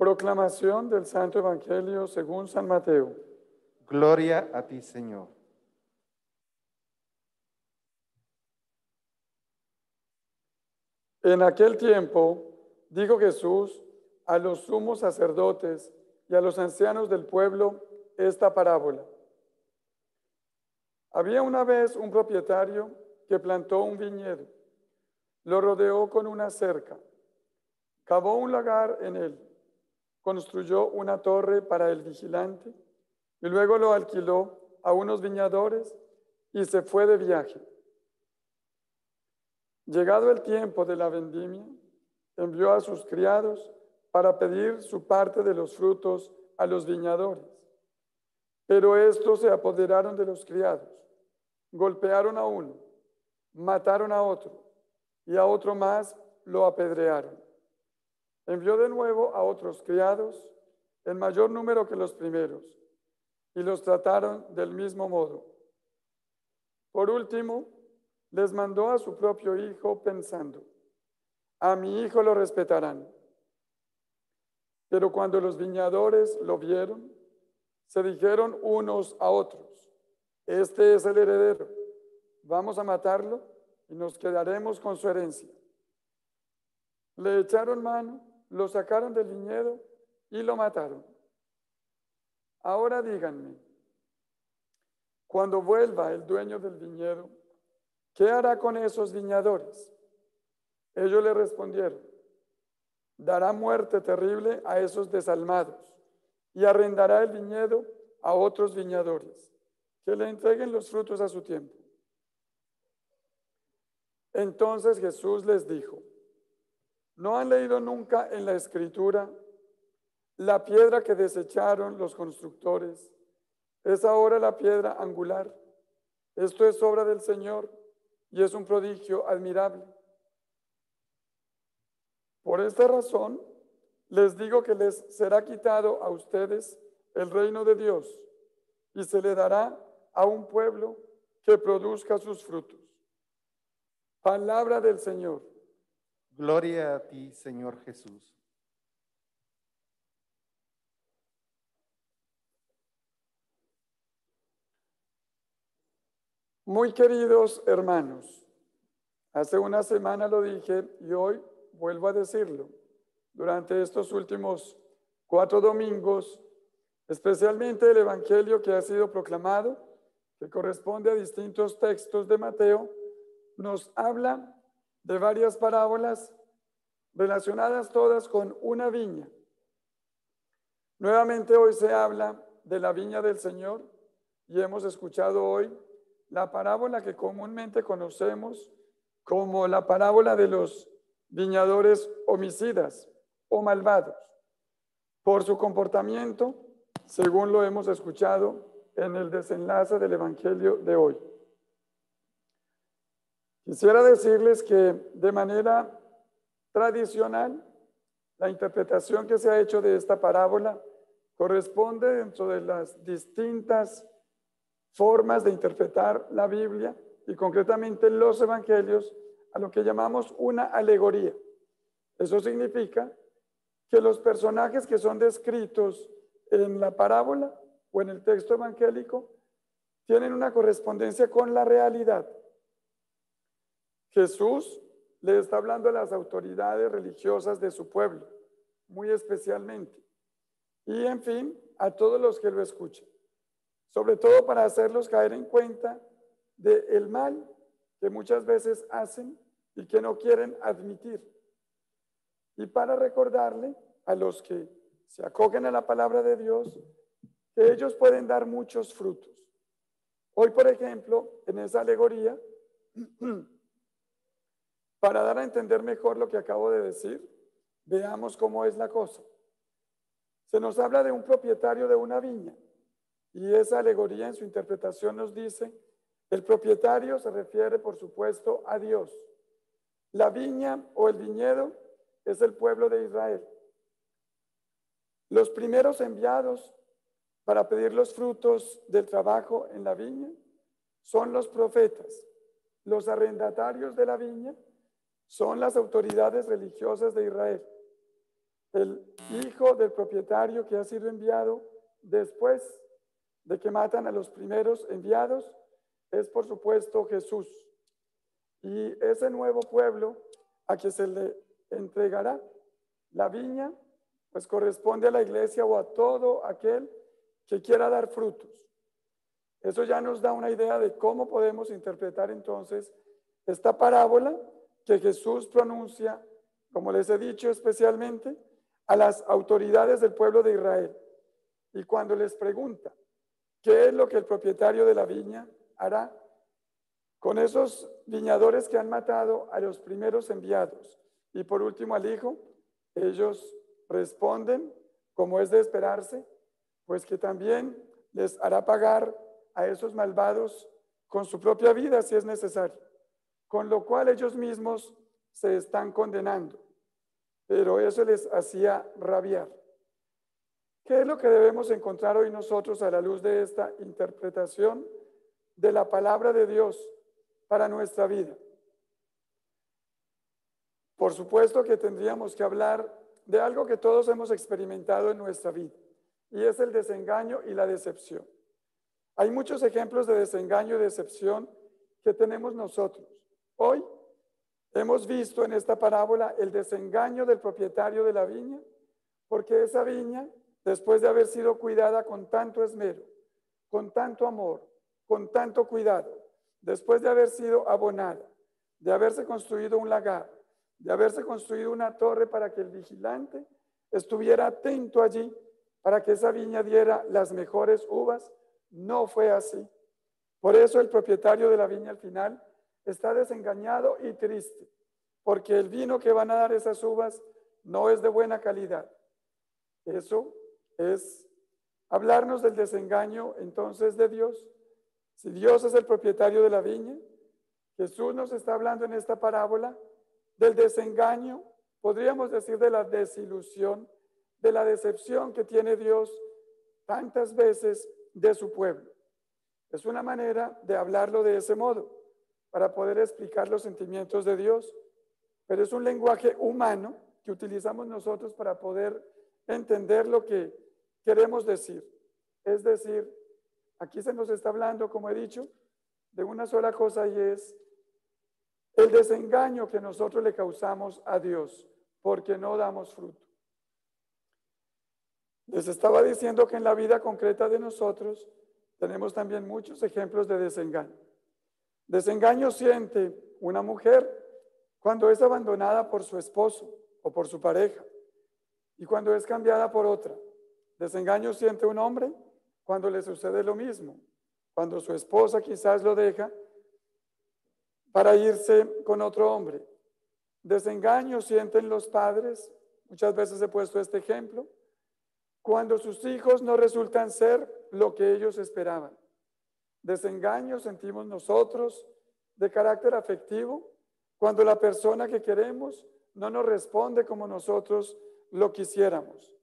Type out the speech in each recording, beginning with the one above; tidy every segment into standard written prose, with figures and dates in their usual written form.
Proclamación del Santo Evangelio según San Mateo. Gloria a ti, Señor. En aquel tiempo dijo Jesús a los sumos sacerdotes y a los ancianos del pueblo esta parábola. Había una vez un propietario que plantó un viñedo, lo rodeó con una cerca, cavó un lagar en él, construyó una torre para el vigilante y luego lo alquiló a unos viñadores y se fue de viaje. Llegado el tiempo de la vendimia, envió a sus criados para pedir su parte de los frutos a los viñadores. Pero estos se apoderaron de los criados, golpearon a uno, mataron a otro y a otro más lo apedrearon. Envió de nuevo a otros criados, en mayor número que los primeros, y los trataron del mismo modo. Por último, les mandó a su propio hijo pensando: a mi hijo lo respetarán. Pero cuando los viñadores lo vieron, se dijeron unos a otros: este es el heredero, vamos a matarlo y nos quedaremos con su herencia. Le echaron mano, lo sacaron del viñedo y lo mataron. Ahora díganme, cuando vuelva el dueño del viñedo, ¿qué hará con esos viñadores? Ellos le respondieron: dará muerte terrible a esos desalmados y arrendará el viñedo a otros viñadores, que le entreguen los frutos a su tiempo. Entonces Jesús les dijo: ¿no han leído nunca en la Escritura: la piedra que desecharon los constructores es ahora la piedra angular? Esto es obra del Señor y es un prodigio admirable. Por esta razón, les digo que les será quitado a ustedes el reino de Dios y se le dará a un pueblo que produzca sus frutos. Palabra del Señor. Gloria a ti, Señor Jesús. Muy queridos hermanos, hace una semana lo dije y hoy vuelvo a decirlo. Durante estos últimos 4 domingos, especialmente el Evangelio que ha sido proclamado, que corresponde a distintos textos de Mateo, nos habla de varias parábolas relacionadas todas con una viña. Nuevamente hoy se habla de la viña del Señor y hemos escuchado hoy la parábola que comúnmente conocemos como la parábola de los viñadores homicidas o malvados, por su comportamiento, según lo hemos escuchado en el desenlace del Evangelio de hoy. Quisiera decirles que de manera tradicional, la interpretación que se ha hecho de esta parábola corresponde dentro de las distintas formas de interpretar la Biblia y concretamente los evangelios a lo que llamamos una alegoría. Eso significa que los personajes que son descritos en la parábola o en el texto evangélico tienen una correspondencia con la realidad. Jesús le está hablando a las autoridades religiosas de su pueblo, muy especialmente, y en fin, a todos los que lo escuchan, sobre todo para hacerlos caer en cuenta del mal que muchas veces hacen y que no quieren admitir, y para recordarle a los que se acogen a la palabra de Dios que ellos pueden dar muchos frutos. Hoy, por ejemplo, en esa alegoría, para dar a entender mejor lo que acabo de decir, veamos cómo es la cosa. Se nos habla de un propietario de una viña y esa alegoría en su interpretación nos dice: el propietario se refiere, por supuesto, a Dios. La viña o el viñedo es el pueblo de Israel. Los primeros enviados para pedir los frutos del trabajo en la viña son los profetas. Los arrendatarios de la viña son las autoridades religiosas de Israel. El hijo del propietario que ha sido enviado después de que matan a los primeros enviados es, por supuesto, Jesús. Y ese nuevo pueblo a que se le entregará la viña, pues corresponde a la iglesia o a todo aquel que quiera dar frutos. Eso ya nos da una idea de cómo podemos interpretar entonces esta parábola que Jesús pronuncia, como les he dicho, especialmente a las autoridades del pueblo de Israel. Y cuando les pregunta, ¿qué es lo que el propietario de la viña hará con esos viñadores que han matado a los primeros enviados? Y por último al hijo, ellos responden, como es de esperarse, pues que también les hará pagar a esos malvados con su propia vida si es necesario, con lo cual ellos mismos se están condenando, pero eso les hacía rabiar. ¿Qué es lo que debemos encontrar hoy nosotros a la luz de esta interpretación de la palabra de Dios para nuestra vida? Por supuesto que tendríamos que hablar de algo que todos hemos experimentado en nuestra vida, y es el desengaño y la decepción. Hay muchos ejemplos de desengaño y decepción que tenemos nosotros. Hoy hemos visto en esta parábola el desengaño del propietario de la viña, porque esa viña, después de haber sido cuidada con tanto esmero, con tanto amor, con tanto cuidado, después de haber sido abonada, de haberse construido un lagar, de haberse construido una torre para que el vigilante estuviera atento allí, para que esa viña diera las mejores uvas, no fue así. Por eso el propietario de la viña al final está desengañado y triste, porque el vino que van a dar esas uvas no es de buena calidad. Eso es hablarnos del desengaño entonces de Dios. Si Dios es el propietario de la viña, Jesús nos está hablando en esta parábola del desengaño, podríamos decir de la desilusión, de la decepción que tiene Dios tantas veces de su pueblo. Es una manera de hablarlo de ese modo, para poder explicar los sentimientos de Dios, pero es un lenguaje humano que utilizamos nosotros para poder entender lo que queremos decir. Es decir, aquí se nos está hablando, como he dicho, de una sola cosa, y es el desengaño que nosotros le causamos a Dios porque no damos fruto. Les estaba diciendo que en la vida concreta de nosotros tenemos también muchos ejemplos de desengaño. Desengaño siente una mujer cuando es abandonada por su esposo o por su pareja y cuando es cambiada por otra. Desengaño siente un hombre cuando le sucede lo mismo, cuando su esposa quizás lo deja para irse con otro hombre. Desengaño sienten los padres, muchas veces he puesto este ejemplo, cuando sus hijos no resultan ser lo que ellos esperaban. Desengaño sentimos nosotros de carácter afectivo cuando la persona que queremos no nos responde como nosotros lo quisiéramos.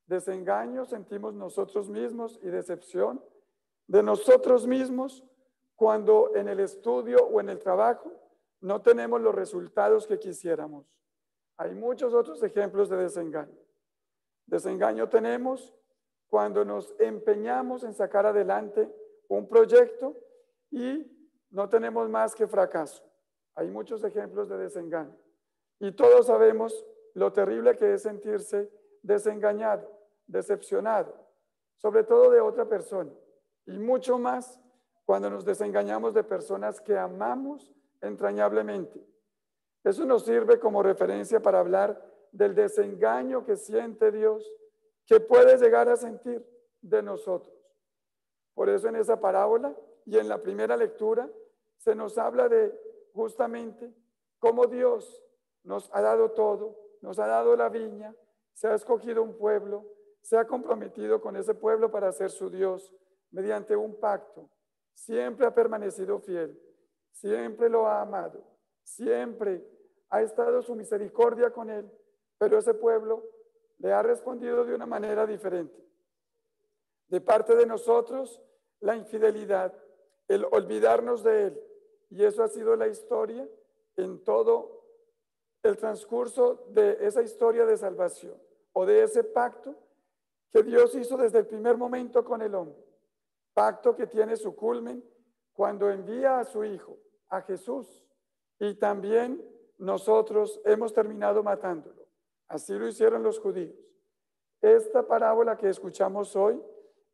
Desengaño sentimos nosotros mismos y decepción de nosotros mismos cuando en el estudio o en el trabajo no tenemos los resultados que quisiéramos. Hay muchos otros ejemplos de desengaño. Desengaño tenemos cuando nos empeñamos en sacar adelante un proyecto y no tenemos más que fracaso. Hay muchos ejemplos de desengaño. Y todos sabemos lo terrible que es sentirse desengañado, decepcionado, sobre todo de otra persona. Y mucho más cuando nos desengañamos de personas que amamos entrañablemente. Eso nos sirve como referencia para hablar del desengaño que siente Dios, que puede llegar a sentir de nosotros. Por eso en esa parábola y en la primera lectura se nos habla de justamente cómo Dios nos ha dado todo, nos ha dado la viña, se ha escogido un pueblo, se ha comprometido con ese pueblo para ser su Dios mediante un pacto. Siempre ha permanecido fiel, siempre lo ha amado, siempre ha estado su misericordia con él, pero ese pueblo le ha respondido de una manera diferente. De parte de nosotros, la infidelidad, el olvidarnos de él, y eso ha sido la historia en todo el transcurso de esa historia de salvación. o de ese pacto que Dios hizo desde el primer momento con el hombre. Pacto que tiene su culmen cuando envía a su Hijo, a Jesús, y también nosotros hemos terminado matándolo. Así lo hicieron los judíos. Esta parábola que escuchamos hoy,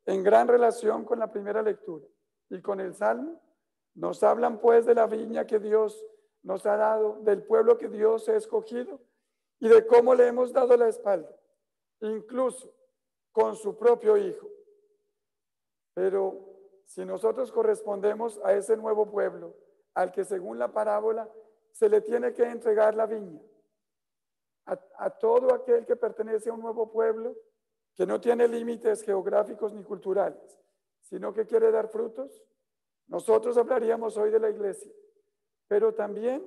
en gran relación con la primera lectura y con el Salmo, nos hablan pues de la viña que Dios nos ha dado, del pueblo que Dios ha escogido y de cómo le hemos dado la espalda, incluso con su propio Hijo. Pero si nosotros correspondemos a ese nuevo pueblo, al que según la parábola se le tiene que entregar la viña, a todo aquel que pertenece a un nuevo pueblo, que no tiene límites geográficos ni culturales, sino que quiere dar frutos, nosotros hablaríamos hoy de la iglesia. Pero también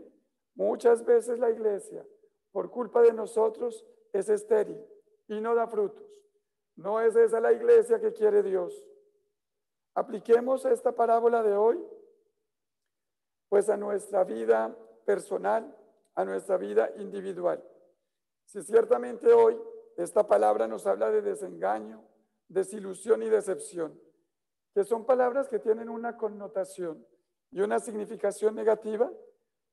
muchas veces la iglesia, por culpa de nosotros, es estéril y no da frutos. No es esa la iglesia que quiere Dios. Apliquemos esta parábola de hoy, pues a nuestra vida personal, a nuestra vida individual. Si ciertamente hoy esta palabra nos habla de desengaño, desilusión y decepción, que son palabras que tienen una connotación y una significación negativa,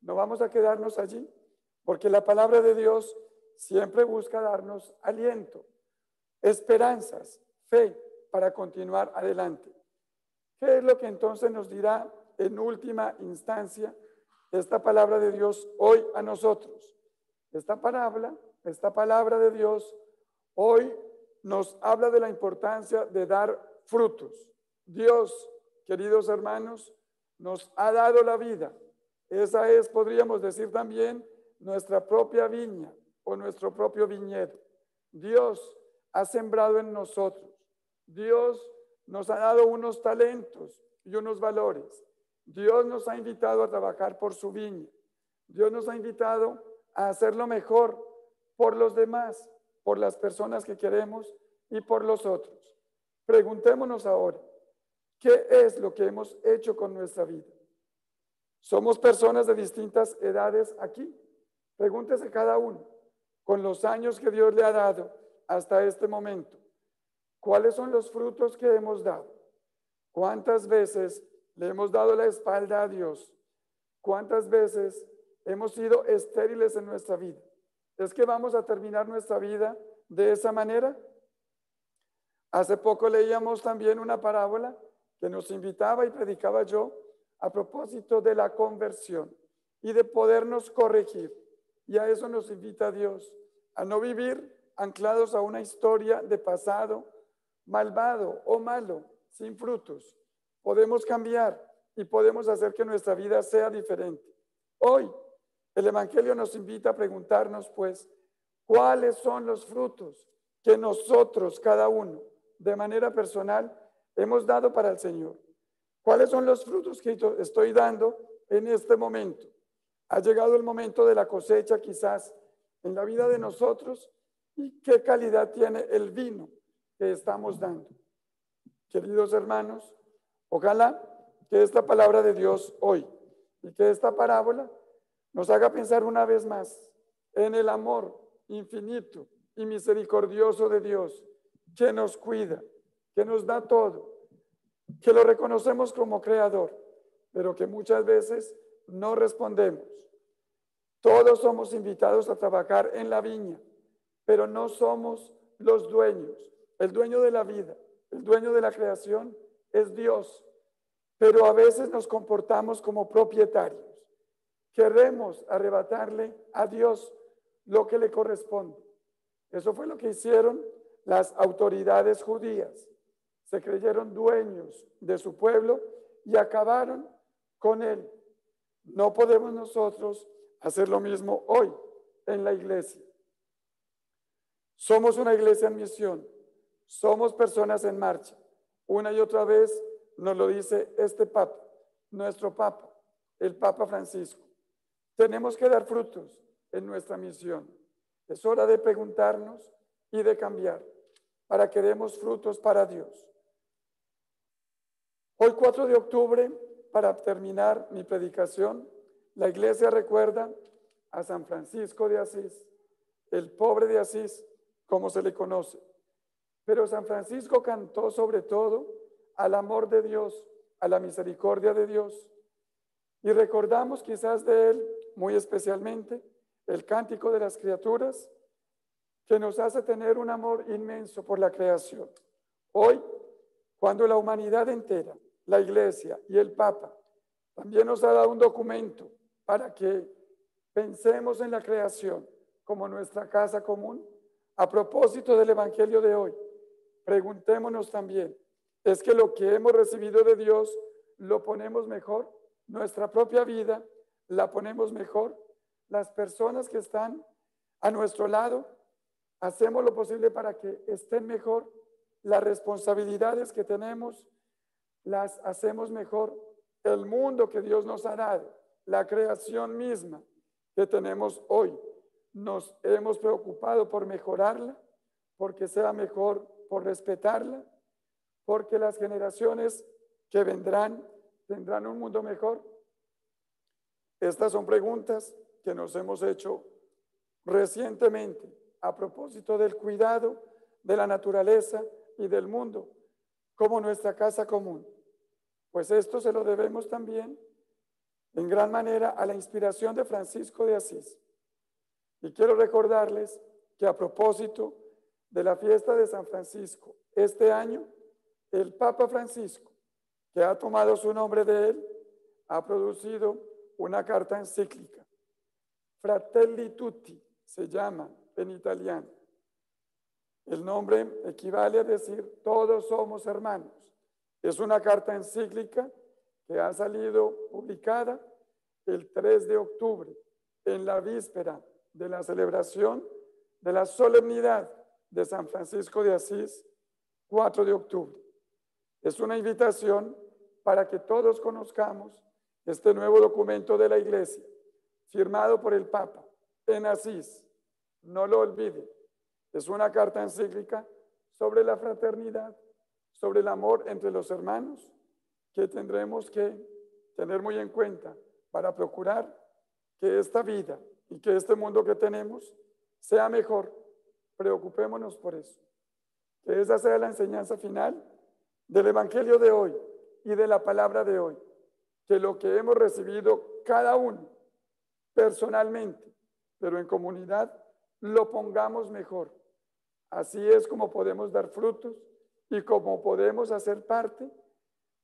no vamos a quedarnos allí, porque la palabra de Dios siempre busca darnos aliento, esperanzas, fe para continuar adelante. ¿Qué es lo que entonces nos dirá en última instancia esta palabra de Dios hoy a nosotros? Esta palabra de Dios hoy nos habla de la importancia de dar frutos. Dios, queridos hermanos, nos ha dado la vida. Esa es, podríamos decir también, nuestra propia viña o nuestro propio viñedo. Dios ha sembrado en nosotros. Dios nos ha dado unos talentos y unos valores. Dios nos ha invitado a trabajar por su viña. Dios nos ha invitado a hacerlo mejor por los demás, por las personas que queremos y por los otros. Preguntémonos ahora, ¿qué es lo que hemos hecho con nuestra vida? Somos personas de distintas edades aquí. Pregúntese cada uno, con los años que Dios le ha dado hasta este momento, ¿cuáles son los frutos que hemos dado? ¿Cuántas veces le hemos dado la espalda a Dios? ¿Cuántas veces hemos sido estériles en nuestra vida? ¿Es que vamos a terminar nuestra vida de esa manera? Hace poco leíamos también una parábola que nos invitaba y predicaba yo a propósito de la conversión y de podernos corregir. Y a eso nos invita Dios, a no vivir anclados a una historia de pasado malvado o malo, sin frutos. Podemos cambiar y podemos hacer que nuestra vida sea diferente. Hoy el Evangelio nos invita a preguntarnos, pues, ¿cuáles son los frutos que nosotros, cada uno, de manera personal, hemos dado para el Señor? ¿Cuáles son los frutos que estoy dando en este momento? Ha llegado el momento de la cosecha, quizás, en la vida de nosotros, y qué calidad tiene el vino que estamos dando. Queridos hermanos, ojalá que esta palabra de Dios hoy y que esta parábola nos haga pensar una vez más en el amor infinito y misericordioso de Dios, que nos cuida, que nos da todo, que lo reconocemos como creador, pero que muchas veces no respondemos. Todos somos invitados a trabajar en la viña, pero no somos los dueños. El dueño de la vida, el dueño de la creación es Dios, pero a veces nos comportamos como propietarios. Queremos arrebatarle a Dios lo que le corresponde. Eso fue lo que hicieron las autoridades judías. Se creyeron dueños de su pueblo y acabaron con él. No podemos nosotros hacer lo mismo hoy en la iglesia. Somos una iglesia en misión. Somos personas en marcha. Una y otra vez nos lo dice este Papa, nuestro Papa, el Papa Francisco. Tenemos que dar frutos en nuestra misión. Es hora de preguntarnos y de cambiar para que demos frutos para Dios. Hoy 4 de octubre, para terminar mi predicación, la iglesia recuerda a San Francisco de Asís, el pobre de Asís, como se le conoce. Pero San Francisco cantó sobre todo al amor de Dios, a la misericordia de Dios. Y recordamos quizás de él, muy especialmente, el Cántico de las Criaturas, que nos hace tener un amor inmenso por la creación. Hoy, cuando la humanidad entera, la Iglesia y el Papa, también nos ha dado un documento para que pensemos en la creación como nuestra casa común, a propósito del Evangelio de hoy, preguntémonos también, ¿es que lo que hemos recibido de Dios lo ponemos mejor? ¿Nuestra propia vida la ponemos mejor? ¿Las personas que están a nuestro lado hacemos lo posible para que estén mejor? ¿Las responsabilidades que tenemos las hacemos mejor? El mundo que Dios nos ha dado, la creación misma que tenemos hoy, nos hemos preocupado por mejorarla, porque sea mejor, por respetarla, porque las generaciones que vendrán tendrán un mundo mejor. Estas son preguntas que nos hemos hecho recientemente a propósito del cuidado de la naturaleza y del mundo como nuestra casa común. Pues esto se lo debemos también en gran manera a la inspiración de Francisco de Asís. Y quiero recordarles que a propósito de la fiesta de San Francisco, este año, el Papa Francisco, que ha tomado su nombre de él, ha producido una carta encíclica. Fratelli Tutti se llama en italiano. El nombre equivale a decir todos somos hermanos. Es una carta encíclica que ha salido publicada el 3 de octubre, en la víspera de la celebración de la solemnidad de San Francisco de Asís, 4 de octubre. Es una invitación para que todos conozcamos este nuevo documento de la Iglesia, firmado por el Papa en Asís. No lo olvide, es una carta encíclica sobre la fraternidad, sobre el amor entre los hermanos, que tendremos que tener muy en cuenta para procurar que esta vida y que este mundo que tenemos sea mejor. Preocupémonos por eso. Que esa sea la enseñanza final del Evangelio de hoy y de la palabra de hoy. Que lo que hemos recibido cada uno personalmente, pero en comunidad, lo pongamos mejor. Así es como podemos dar frutos y como podemos hacer parte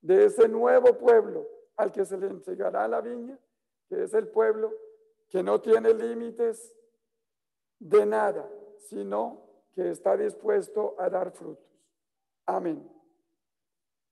de ese nuevo pueblo al que se le entregará la viña, que es el pueblo que no tiene límites de nada, sino que está dispuesto a dar frutos. Amén.